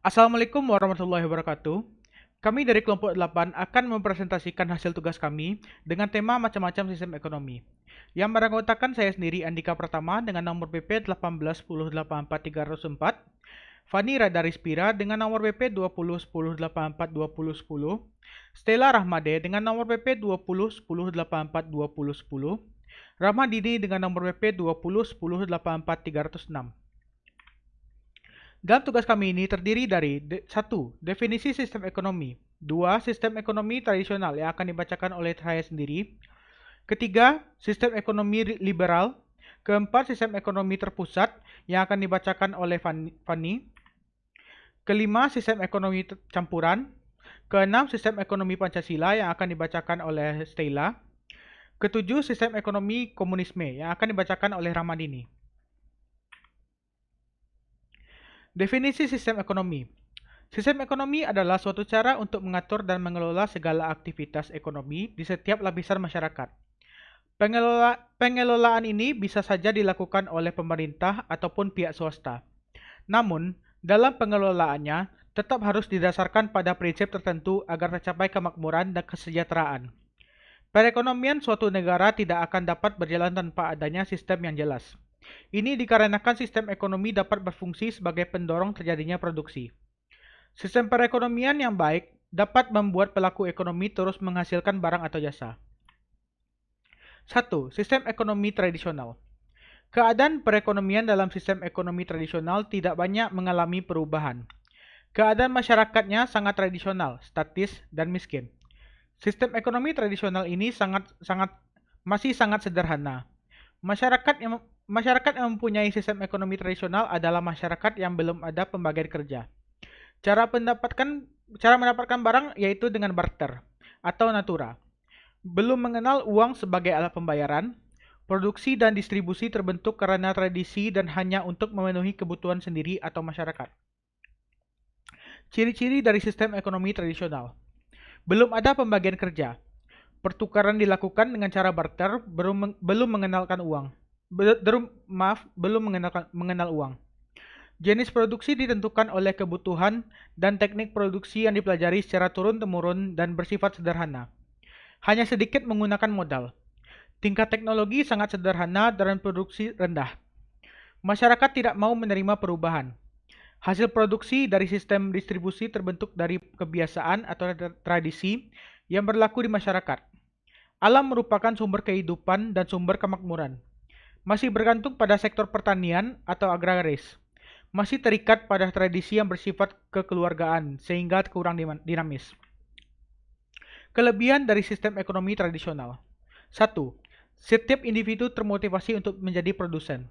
Assalamualaikum warahmatullahi wabarakatuh. Kami dari kelompok 8 akan mempresentasikan hasil tugas kami dengan tema macam-macam sistem ekonomi. Yang beranggotakan saya sendiri Andika Pratama dengan nomor BP 181084304, Fani Radarispira dengan nomor BP 2010842010, Stella Rahmade dengan nomor BP 2010842010, Rahmadini dengan nomor BP 201084306. Dalam tugas kami ini terdiri dari 1. Definisi sistem ekonomi. 2. Sistem ekonomi tradisional yang akan dibacakan oleh saya sendiri. Ketiga, sistem ekonomi liberal. Keempat, sistem ekonomi terpusat yang akan dibacakan oleh Fanny. Kelima, sistem ekonomi campuran. Keenam, sistem ekonomi Pancasila yang akan dibacakan oleh Stella. Ketujuh, sistem ekonomi komunisme yang akan dibacakan oleh Ramadini. Definisi sistem ekonomi. Sistem ekonomi adalah suatu cara untuk mengatur dan mengelola segala aktivitas ekonomi di setiap lapisan masyarakat. Pengelolaan ini bisa saja dilakukan oleh pemerintah ataupun pihak swasta. Namun, dalam pengelolaannya tetap harus didasarkan pada prinsip tertentu agar tercapai kemakmuran dan kesejahteraan. Perekonomian suatu negara tidak akan dapat berjalan tanpa adanya sistem yang jelas. Ini dikarenakan sistem ekonomi dapat berfungsi sebagai pendorong terjadinya produksi. Sistem perekonomian yang baik dapat membuat pelaku ekonomi terus menghasilkan barang atau jasa. 1. Sistem ekonomi tradisional. Keadaan perekonomian dalam sistem ekonomi tradisional tidak banyak mengalami perubahan. Keadaan masyarakatnya sangat tradisional, statis, dan miskin. Sistem ekonomi tradisional ini masih sangat sederhana. Masyarakat yang mempunyai sistem ekonomi tradisional adalah masyarakat yang belum ada pembagian kerja. Cara mendapatkan barang yaitu dengan barter atau natura. Belum mengenal uang sebagai alat pembayaran. Produksi dan distribusi terbentuk karena tradisi dan hanya untuk memenuhi kebutuhan sendiri atau masyarakat. Ciri-ciri dari sistem ekonomi tradisional. Belum ada pembagian kerja. Pertukaran dilakukan dengan cara barter, belum mengenalkan uang. Belum mengenal uang. Jenis produksi ditentukan oleh kebutuhan dan teknik produksi yang dipelajari secara turun-temurun dan bersifat sederhana. Hanya sedikit menggunakan modal. Tingkat teknologi sangat sederhana dan produksi rendah. Masyarakat tidak mau menerima perubahan. Hasil produksi dari sistem distribusi terbentuk dari kebiasaan atau tradisi yang berlaku di masyarakat. Alam merupakan sumber kehidupan dan sumber kemakmuran. Masih bergantung pada sektor pertanian atau agraris. Masih terikat pada tradisi yang bersifat kekeluargaan sehingga kurang dinamis. Kelebihan dari sistem ekonomi tradisional. 1. Setiap individu termotivasi untuk menjadi produsen.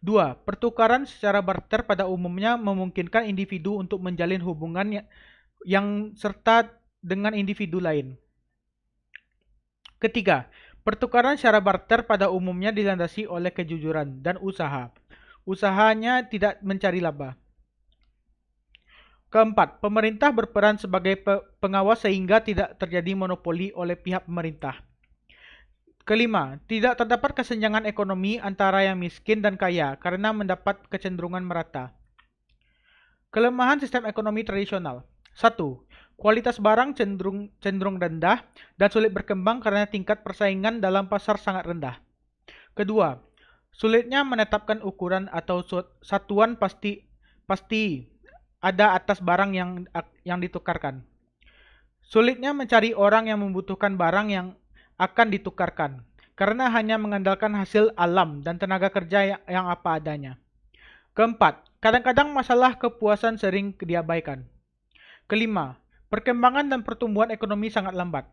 2. Pertukaran secara barter pada umumnya memungkinkan individu untuk menjalin hubungan yang serta dengan individu lain. Ketiga, pertukaran secara barter pada umumnya dilandasi oleh kejujuran dan usaha. Usahanya tidak mencari laba. Keempat, pemerintah berperan sebagai pengawas sehingga tidak terjadi monopoli oleh pihak pemerintah. Kelima, tidak terdapat kesenjangan ekonomi antara yang miskin dan kaya karena mendapat kecenderungan merata. Kelemahan sistem ekonomi tradisional. 1. Kualitas barang cenderung rendah dan sulit berkembang karena tingkat persaingan dalam pasar sangat rendah. Kedua, sulitnya menetapkan ukuran atau satuan pasti ada atas barang yang ditukarkan. Sulitnya mencari orang yang membutuhkan barang yang akan ditukarkan karena hanya mengandalkan hasil alam dan tenaga kerja yang apa adanya. Keempat, kadang-kadang masalah kepuasan sering diabaikan. Kelima, perkembangan dan pertumbuhan ekonomi sangat lambat.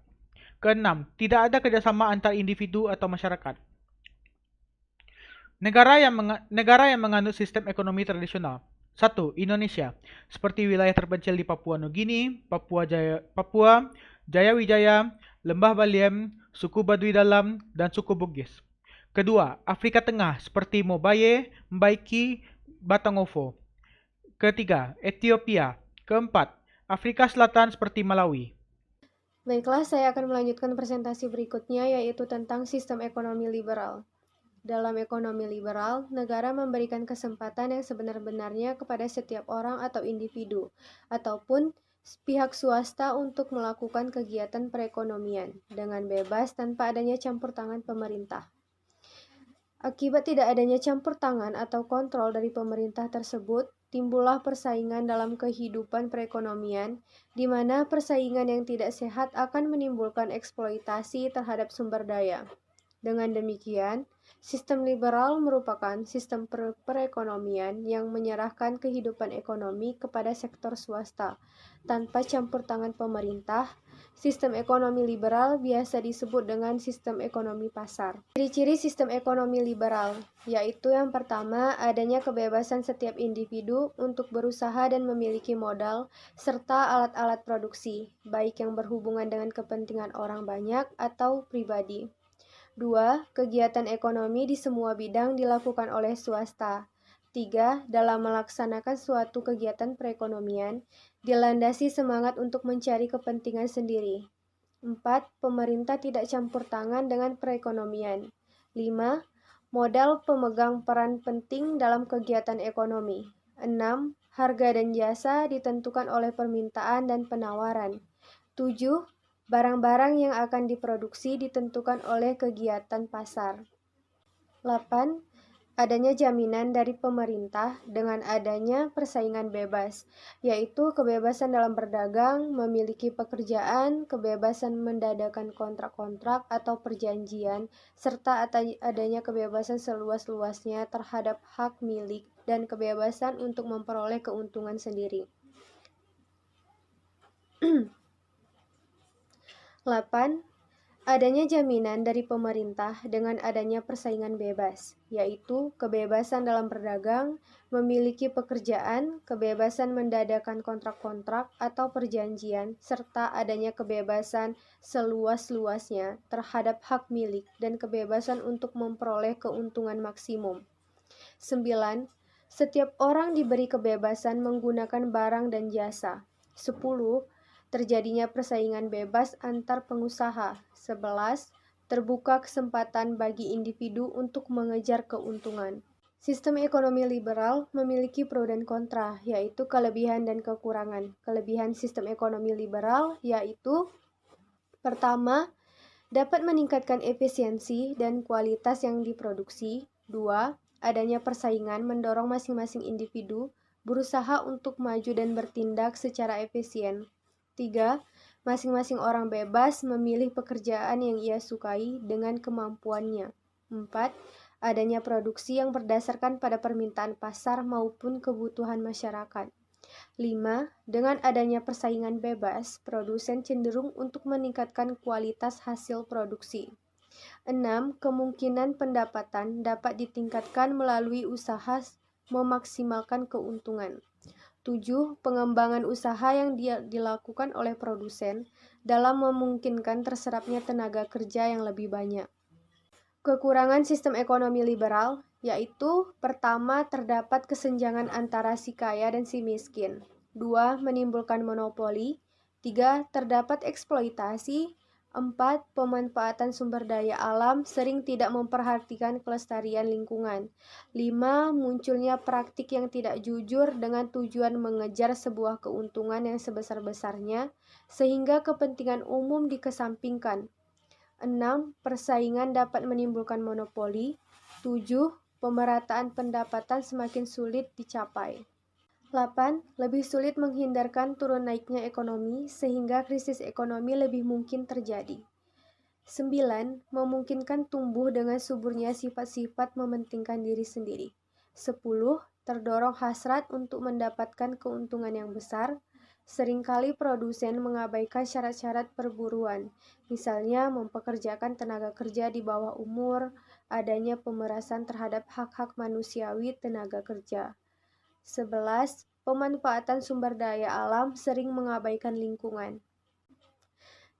Keenam, tidak ada kerjasama antar individu atau masyarakat. Negara yang menganut sistem ekonomi tradisional. 1. Indonesia, seperti wilayah terpencil di Papua Nugini, Papua Jayawijaya, Lembah Baliem, suku Baduy Dalam, dan suku Bugis. Kedua, Afrika Tengah, seperti Mobaye, Mbaiki, Batangovo. Ketiga, Ethiopia. Keempat, Afrika Selatan seperti Malawi. Baiklah, saya akan melanjutkan presentasi berikutnya, yaitu tentang sistem ekonomi liberal. Dalam ekonomi liberal, negara memberikan kesempatan yang sebenar-benarnya kepada setiap orang atau individu, ataupun pihak swasta untuk melakukan kegiatan perekonomian dengan bebas tanpa adanya campur tangan pemerintah. Akibat tidak adanya campur tangan atau kontrol dari pemerintah tersebut, timbullah persaingan dalam kehidupan perekonomian, di mana persaingan yang tidak sehat akan menimbulkan eksploitasi terhadap sumber daya. Dengan demikian, sistem liberal merupakan sistem perekonomian yang menyerahkan kehidupan ekonomi kepada sektor swasta, tanpa campur tangan pemerintah. Sistem ekonomi liberal biasa disebut dengan sistem ekonomi pasar. Ciri-ciri sistem ekonomi liberal, yaitu yang pertama, adanya kebebasan setiap individu untuk berusaha dan memiliki modal, serta alat-alat produksi, baik yang berhubungan dengan kepentingan orang banyak atau pribadi. 2. Kegiatan ekonomi di semua bidang dilakukan oleh swasta. 3. Dalam melaksanakan suatu kegiatan perekonomian, dilandasi semangat untuk mencari kepentingan sendiri. 4. Pemerintah tidak campur tangan dengan perekonomian. 5. Modal pemegang peran penting dalam kegiatan ekonomi. 6. Harga dan jasa ditentukan oleh permintaan dan penawaran. 7. Barang-barang yang akan diproduksi ditentukan oleh kegiatan pasar. 8. Adanya jaminan dari pemerintah dengan adanya persaingan bebas, yaitu kebebasan dalam berdagang, memiliki pekerjaan, kebebasan mendadakan kontrak-kontrak atau perjanjian, serta adanya kebebasan seluas-luasnya terhadap hak milik dan kebebasan untuk memperoleh keuntungan sendiri. 8. Adanya jaminan dari pemerintah dengan adanya persaingan bebas, yaitu kebebasan dalam berdagang, memiliki pekerjaan, kebebasan mendadakan kontrak-kontrak atau perjanjian, serta adanya kebebasan seluas-luasnya terhadap hak milik dan kebebasan untuk memperoleh keuntungan maksimum. 9. Setiap orang diberi kebebasan menggunakan barang dan jasa. 10. Terjadinya persaingan bebas antar pengusaha. 11. Terbuka kesempatan bagi individu untuk mengejar keuntungan. Sistem ekonomi liberal memiliki pro dan kontra, yaitu kelebihan dan kekurangan. Kelebihan sistem ekonomi liberal yaitu: pertama, dapat meningkatkan efisiensi dan kualitas yang diproduksi. 2. Adanya persaingan mendorong masing-masing individu berusaha untuk maju dan bertindak secara efisien. 3. Masing-masing orang bebas memilih pekerjaan yang ia sukai dengan kemampuannya. 4. Adanya produksi yang berdasarkan pada permintaan pasar maupun kebutuhan masyarakat. 5. Dengan adanya persaingan bebas, produsen cenderung untuk meningkatkan kualitas hasil produksi. 6. Kemungkinan pendapatan dapat ditingkatkan melalui usaha memaksimalkan keuntungan. 7. Pengembangan usaha yang dilakukan oleh produsen dalam memungkinkan terserapnya tenaga kerja yang lebih banyak. Kekurangan sistem ekonomi liberal yaitu: pertama, terdapat kesenjangan antara si kaya dan si miskin. 2. Menimbulkan monopoli. 3. Terdapat eksploitasi. 4. Pemanfaatan sumber daya alam sering tidak memperhatikan kelestarian lingkungan. 5. Munculnya praktik yang tidak jujur dengan tujuan mengejar sebuah keuntungan yang sebesar-besarnya, sehingga kepentingan umum dikesampingkan. 6. Persaingan dapat menimbulkan monopoli. 7. Pemerataan pendapatan semakin sulit dicapai. 8. Lebih sulit menghindarkan turun naiknya ekonomi sehingga krisis ekonomi lebih mungkin terjadi. 9. Memungkinkan tumbuh dengan suburnya sifat-sifat mementingkan diri sendiri. 10. Terdorong hasrat untuk mendapatkan keuntungan yang besar. Seringkali produsen mengabaikan syarat-syarat perburuan, misalnya mempekerjakan tenaga kerja di bawah umur, adanya pemerasan terhadap hak-hak manusiawi tenaga kerja. 11. Pemanfaatan sumber daya alam sering mengabaikan lingkungan.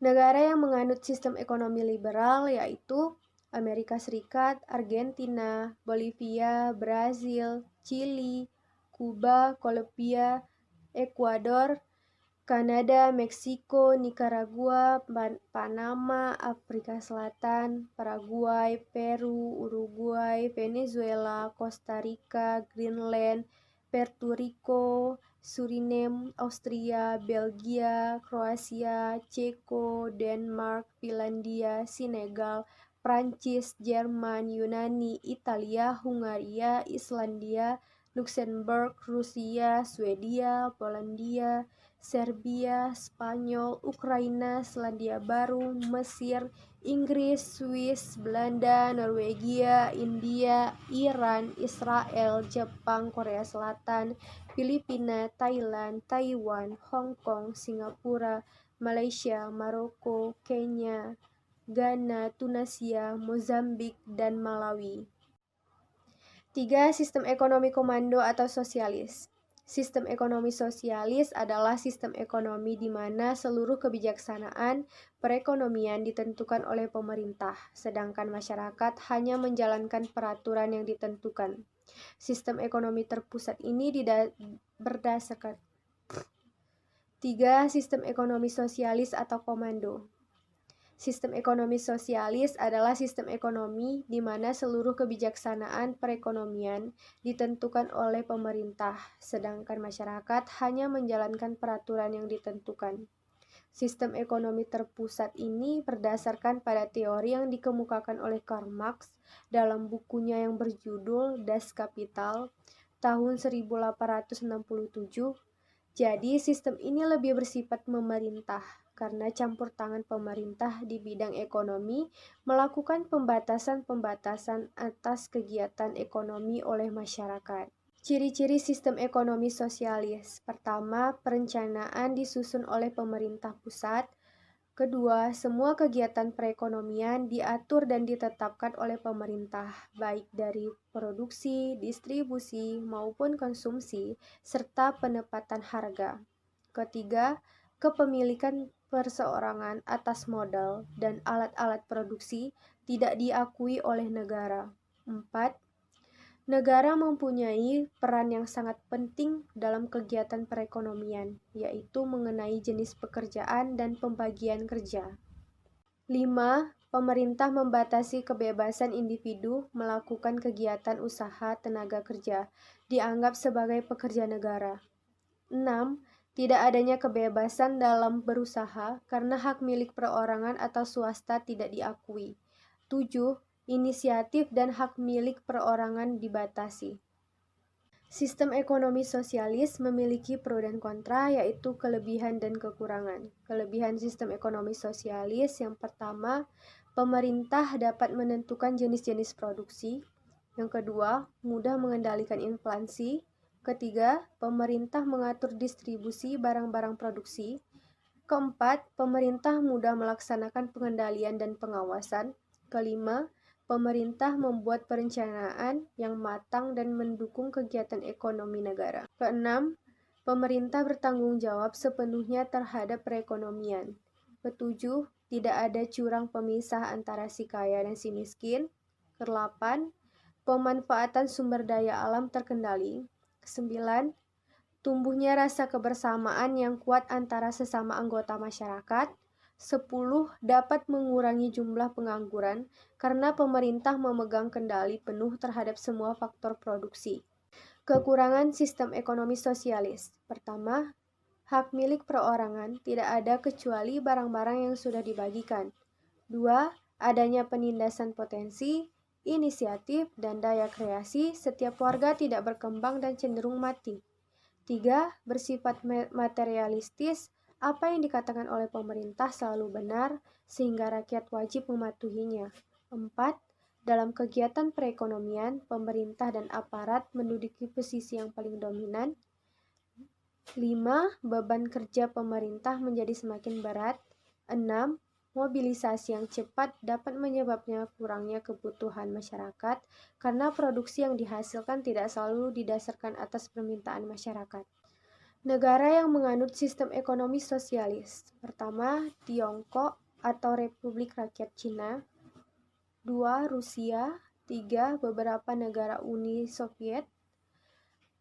Negara yang menganut sistem ekonomi liberal yaitu Amerika Serikat, Argentina, Bolivia, Brazil, Chili, Kuba, Kolombia, Ekuador, Kanada, Meksiko, Nikaragua, Panama, Afrika Selatan, Paraguay, Peru, Uruguay, Venezuela, Costa Rica, Greenland, Puerto Rico, Suriname, Austria, Belgia, Kroasia, Ceko, Denmark, Finlandia, Senegal, Prancis, Jerman, Yunani, Italia, Hungaria, Islandia, Luxembourg, Rusia, Swedia, Polandia, Serbia, Spanyol, Ukraina, Selandia Baru, Mesir, Inggris, Swiss, Belanda, Norwegia, India, Iran, Israel, Jepang, Korea Selatan, Filipina, Thailand, Taiwan, Hong Kong, Singapura, Malaysia, Maroko, Kenya, Ghana, Tunisia, Mozambik, dan Malawi. 3. Sistem ekonomi komando atau sosialis. Sistem ekonomi sosialis adalah sistem ekonomi di mana seluruh kebijaksanaan perekonomian ditentukan oleh pemerintah, sedangkan masyarakat hanya menjalankan peraturan yang ditentukan. Sistem ekonomi terpusat ini berdasarkan 3. Sistem ekonomi sosialis atau komando. Sistem ekonomi sosialis adalah sistem ekonomi di mana seluruh kebijaksanaan perekonomian ditentukan oleh pemerintah, sedangkan masyarakat hanya menjalankan peraturan yang ditentukan. Sistem ekonomi terpusat ini berdasarkan pada teori yang dikemukakan oleh Karl Marx dalam bukunya yang berjudul Das Kapital tahun 1867. Jadi, sistem ini lebih bersifat memerintah karena campur tangan pemerintah di bidang ekonomi melakukan pembatasan-pembatasan atas kegiatan ekonomi oleh masyarakat. Ciri-ciri sistem ekonomi sosialis. Pertama, perencanaan disusun oleh pemerintah pusat. Kedua, semua kegiatan perekonomian diatur dan ditetapkan oleh pemerintah, baik dari produksi, distribusi, maupun konsumsi, serta penempatan harga. Ketiga, kepemilikan perseorangan atas modal dan alat-alat produksi tidak diakui oleh negara. 4. Negara mempunyai peran yang sangat penting dalam kegiatan perekonomian, yaitu mengenai jenis pekerjaan dan pembagian kerja. 5. Pemerintah membatasi kebebasan individu melakukan kegiatan usaha tenaga kerja, dianggap sebagai pekerja negara. 6. Tidak adanya kebebasan dalam berusaha karena hak milik perorangan atau swasta tidak diakui. 7. Inisiatif dan hak milik perorangan dibatasi. Sistem ekonomi sosialis memiliki pro dan kontra, yaitu kelebihan dan kekurangan. Kelebihan sistem ekonomi sosialis yang pertama, pemerintah dapat menentukan jenis-jenis produksi. Yang kedua, mudah mengendalikan inflasi. Ketiga, pemerintah mengatur distribusi barang-barang produksi. Keempat, pemerintah mudah melaksanakan pengendalian dan pengawasan. Kelima, pemerintah membuat perencanaan yang matang dan mendukung kegiatan ekonomi negara. Keenam, pemerintah bertanggung jawab sepenuhnya terhadap perekonomian. Ketujuh, tidak ada jurang pemisah antara si kaya dan si miskin. Kedelapan, pemanfaatan sumber daya alam terkendali. Kesembilan, tumbuhnya rasa kebersamaan yang kuat antara sesama anggota masyarakat. 10. Dapat mengurangi jumlah pengangguran karena pemerintah memegang kendali penuh terhadap semua faktor produksi. Kekurangan sistem ekonomi sosialis. Pertama, hak milik perorangan tidak ada kecuali barang-barang yang sudah dibagikan. 2. Adanya penindasan potensi, inisiatif, dan daya kreasi, setiap warga tidak berkembang dan cenderung mati. 3. Bersifat materialistis, apa yang dikatakan oleh pemerintah selalu benar, sehingga rakyat wajib mematuhinya. 4. Dalam kegiatan perekonomian, pemerintah dan aparat menduduki posisi yang paling dominan. 5. Beban kerja pemerintah menjadi semakin berat. 6. Mobilisasi yang cepat dapat menyebabkan kurangnya kebutuhan masyarakat karena produksi yang dihasilkan tidak selalu didasarkan atas permintaan masyarakat. Negara yang menganut sistem ekonomi sosialis. Pertama, Tiongkok atau Republik Rakyat Cina. 2. Rusia. 3. Beberapa negara Uni Soviet.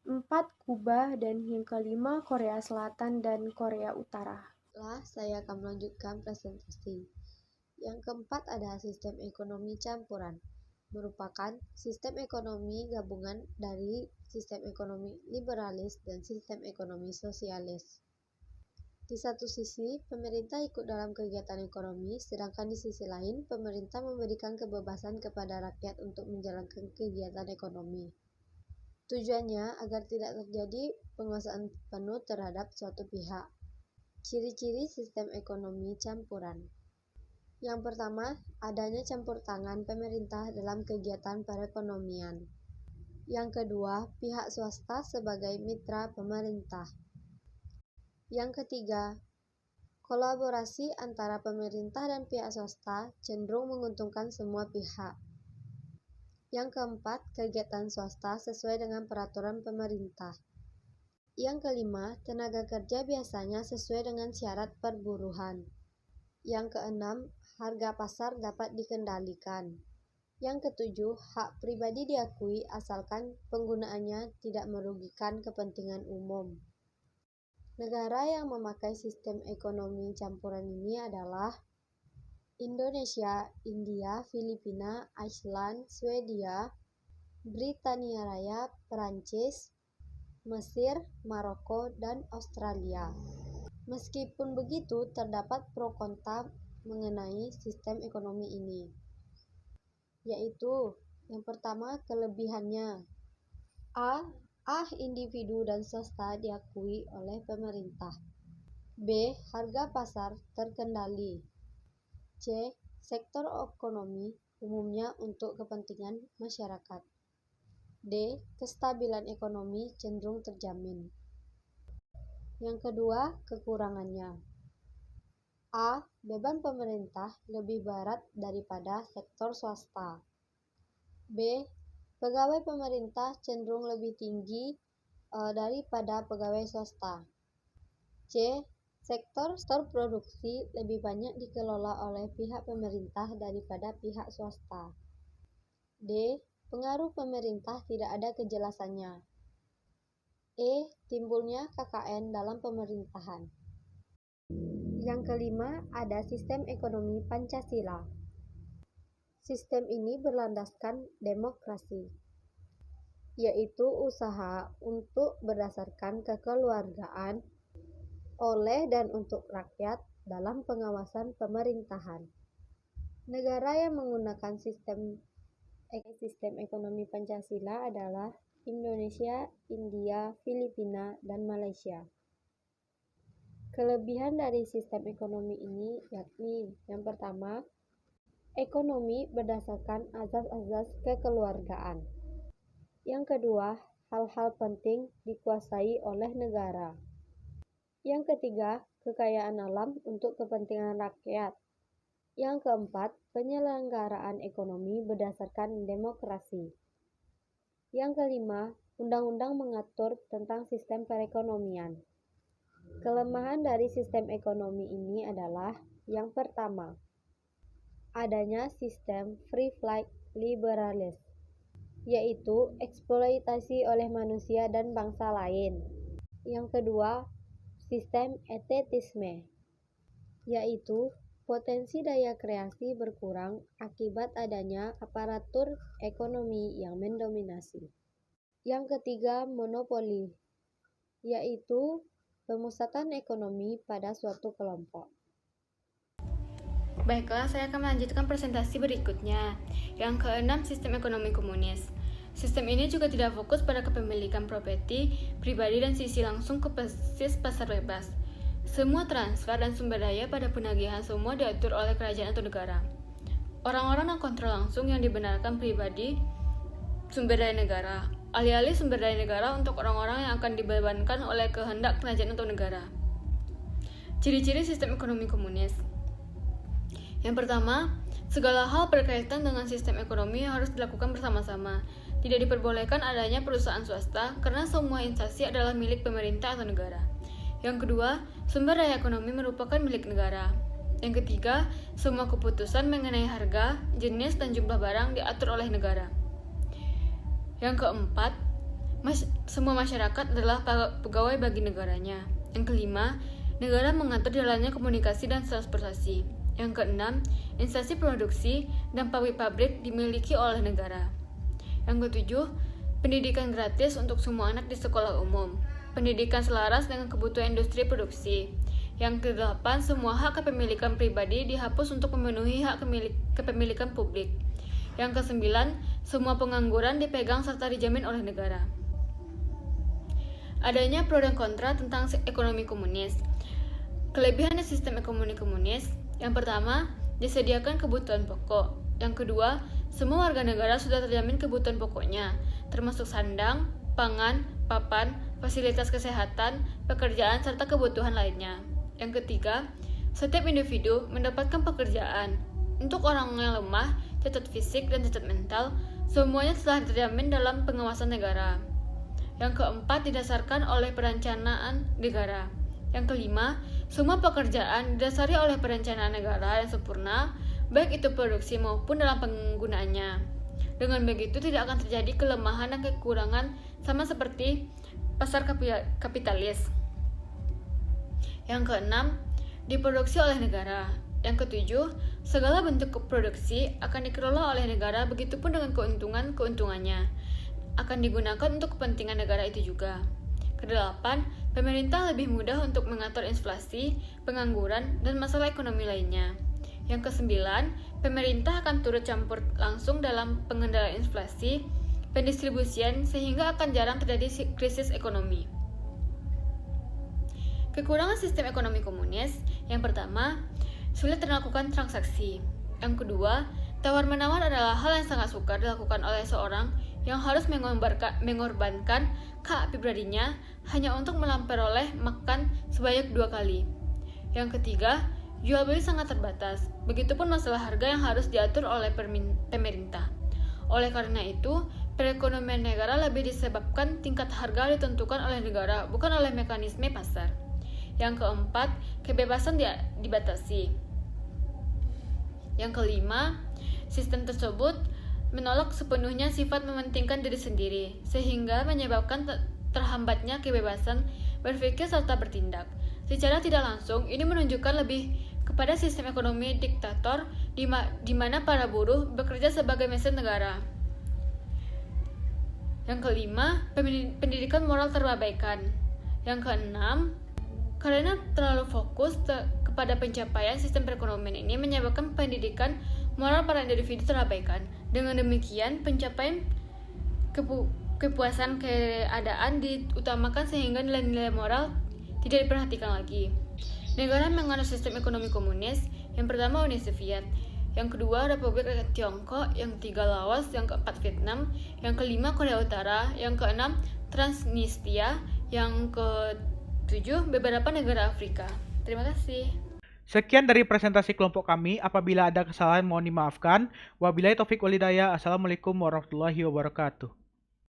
4. Kuba, dan yang kelima Korea Selatan dan Korea Utara. Saya akan melanjutkan presentasi. Yang keempat ada sistem ekonomi campuran, merupakan sistem ekonomi gabungan dari sistem ekonomi liberalis dan sistem ekonomi sosialis. Di satu sisi, pemerintah ikut dalam kegiatan ekonomi, sedangkan di sisi lain, pemerintah memberikan kebebasan kepada rakyat untuk menjalankan kegiatan ekonomi. Tujuannya agar tidak terjadi penguasaan penuh terhadap suatu pihak. Ciri-ciri sistem ekonomi campuran. Yang pertama, adanya campur tangan pemerintah dalam kegiatan perekonomian. Yang kedua, pihak swasta sebagai mitra pemerintah. Yang ketiga, kolaborasi antara pemerintah dan pihak swasta cenderung menguntungkan semua pihak. Yang keempat, kegiatan swasta sesuai dengan peraturan pemerintah. Yang kelima, tenaga kerja biasanya sesuai dengan syarat perburuhan. Yang keenam, harga pasar dapat dikendalikan. Yang ketujuh, hak pribadi diakui asalkan penggunaannya tidak merugikan kepentingan umum. Negara yang memakai sistem ekonomi campuran ini adalah Indonesia, India, Filipina, Iceland, Swedia, Britania Raya, Perancis, Mesir, Maroko, dan Australia. Meskipun begitu, terdapat pro kontra mengenai sistem ekonomi ini, yaitu yang pertama, kelebihannya. Individu dan swasta diakui oleh pemerintah. B. Harga pasar terkendali. C. Sektor ekonomi umumnya untuk kepentingan masyarakat. D. Kestabilan ekonomi cenderung terjamin. Yang kedua, kekurangannya. A. Beban pemerintah lebih berat daripada sektor swasta. B. Pegawai pemerintah cenderung lebih tinggi daripada pegawai swasta. C. Sektor produksi lebih banyak dikelola oleh pihak pemerintah daripada pihak swasta. D. Pengaruh pemerintah tidak ada kejelasannya. E. Timbulnya KKN dalam pemerintahan. Yang kelima, ada sistem ekonomi Pancasila. Sistem ini berlandaskan demokrasi, yaitu usaha untuk berdasarkan kekeluargaan oleh dan untuk rakyat dalam pengawasan pemerintahan. Negara yang menggunakan sistem ekonomi Pancasila adalah Indonesia, India, Filipina, dan Malaysia. Kelebihan dari sistem ekonomi ini yakni yang pertama, ekonomi berdasarkan azas-azas kekeluargaan. Yang kedua, hal-hal penting dikuasai oleh negara. Yang ketiga, kekayaan alam untuk kepentingan rakyat. Yang keempat, penyelenggaraan ekonomi berdasarkan demokrasi. Yang kelima, undang-undang mengatur tentang sistem perekonomian. Kelemahan dari sistem ekonomi ini adalah yang pertama, adanya sistem free flight liberalis, yaitu eksploitasi oleh manusia dan bangsa lain. Yang kedua, sistem etetisme, yaitu potensi daya kreasi berkurang akibat adanya aparatur ekonomi yang mendominasi. Yang ketiga, monopoli, yaitu pemusatan ekonomi pada suatu kelompok. Baiklah, saya akan melanjutkan presentasi berikutnya. Yang keenam, sistem ekonomi komunis. Sistem ini juga tidak fokus pada kepemilikan properti, pribadi, dan sisi langsung ke basis pasar bebas. Semua transfer dan sumber daya pada penagihan semua diatur oleh kerajaan atau negara. Orang-orang yang kontrol langsung yang dibenarkan pribadi sumber daya negara. Alih-alih sumber daya negara untuk orang-orang yang akan dibebankan oleh kehendak kerajaan atau negara. Ciri-ciri sistem ekonomi komunis. Yang pertama, segala hal berkaitan dengan sistem ekonomi harus dilakukan bersama-sama. Tidak diperbolehkan adanya perusahaan swasta karena semua instansi adalah milik pemerintah atau negara. Yang kedua, sumber daya ekonomi merupakan milik negara. Yang ketiga, semua keputusan mengenai harga, jenis, dan jumlah barang diatur oleh negara. Yang keempat, Semua masyarakat adalah pegawai bagi negaranya. Yang kelima, negara mengatur jalannya komunikasi dan transportasi. Yang keenam, instansi produksi dan pabrik-pabrik dimiliki oleh negara. Yang ketujuh, pendidikan gratis untuk semua anak di sekolah umum. Pendidikan selaras dengan kebutuhan industri produksi. Yang kedelapan, semua hak kepemilikan pribadi dihapus untuk memenuhi hak kepemilikan publik. Yang kesembilan, semua pengangguran dipegang serta dijamin oleh negara. Adanya pro dan kontra tentang ekonomi komunis. Kelebihan dari sistem ekonomi komunis, yang pertama, disediakan kebutuhan pokok. Yang kedua, semua warga negara sudah terjamin kebutuhan pokoknya, termasuk sandang, pangan, papan, fasilitas kesehatan, pekerjaan, serta kebutuhan lainnya. Yang ketiga, setiap individu mendapatkan pekerjaan. Untuk orang yang lemah, cacat fisik, dan cacat mental, semuanya telah terjamin dalam pengawasan negara. Yang keempat, didasarkan oleh perencanaan negara. Yang kelima, semua pekerjaan didasari oleh perencanaan negara yang sempurna, baik itu produksi maupun dalam penggunaannya. Dengan begitu, tidak akan terjadi kelemahan dan kekurangan sama seperti pasar kapitalis. Yang keenam, diproduksi oleh negara. Yang ketujuh, segala bentuk produksi akan dikelola oleh negara, begitupun dengan keuntungannya akan digunakan untuk kepentingan negara itu juga. Kedelapan, pemerintah lebih mudah untuk mengatur inflasi, pengangguran, dan masalah ekonomi lainnya. Yang kesembilan, pemerintah akan turut campur langsung dalam pengendalian inflasi, pendistribusian, sehingga akan jarang terjadi krisis ekonomi. Kekurangan sistem ekonomi komunis, yang pertama, sulit melakukan transaksi. Yang kedua, tawar-menawar adalah hal yang sangat sukar dilakukan oleh seorang yang harus mengorbankan hak pribadinya hanya untuk memperoleh makan sebanyak 2 kali. Yang ketiga, jual beli sangat terbatas. Begitupun masalah harga yang harus diatur oleh pemerintah. Oleh karena itu, perekonomian negara lebih disebabkan tingkat harga ditentukan oleh negara, bukan oleh mekanisme pasar. Yang keempat, kebebasan dibatasi. Yang kelima, sistem tersebut menolak sepenuhnya sifat mementingkan diri sendiri, sehingga menyebabkan terhambatnya kebebasan berpikir serta bertindak. Secara tidak langsung, ini menunjukkan lebih kepada sistem ekonomi diktator di mana para buruh bekerja sebagai mesin negara. Yang kelima, pendidikan moral terabaikan. Yang keenam, karena terlalu fokus kepada pencapaian sistem perekonomian ini menyebabkan pendidikan moral para individu terabaikan. Dengan demikian, pencapaian kepuasan keadaan diutamakan sehingga nilai-nilai moral tidak diperhatikan lagi. Negara menganut sistem ekonomi komunis, yang pertama Uni Soviet, yang kedua Republik Rakyat Tiongkok, yang ketiga Laos, yang keempat Vietnam, yang kelima Korea Utara, yang keenam Transnistria, yang ketujuh beberapa negara Afrika. Terima kasih. Sekian dari presentasi kelompok kami. Apabila ada kesalahan mohon dimaafkan. Wabillahi taufik walhidayah. Assalamualaikum warahmatullahi wabarakatuh.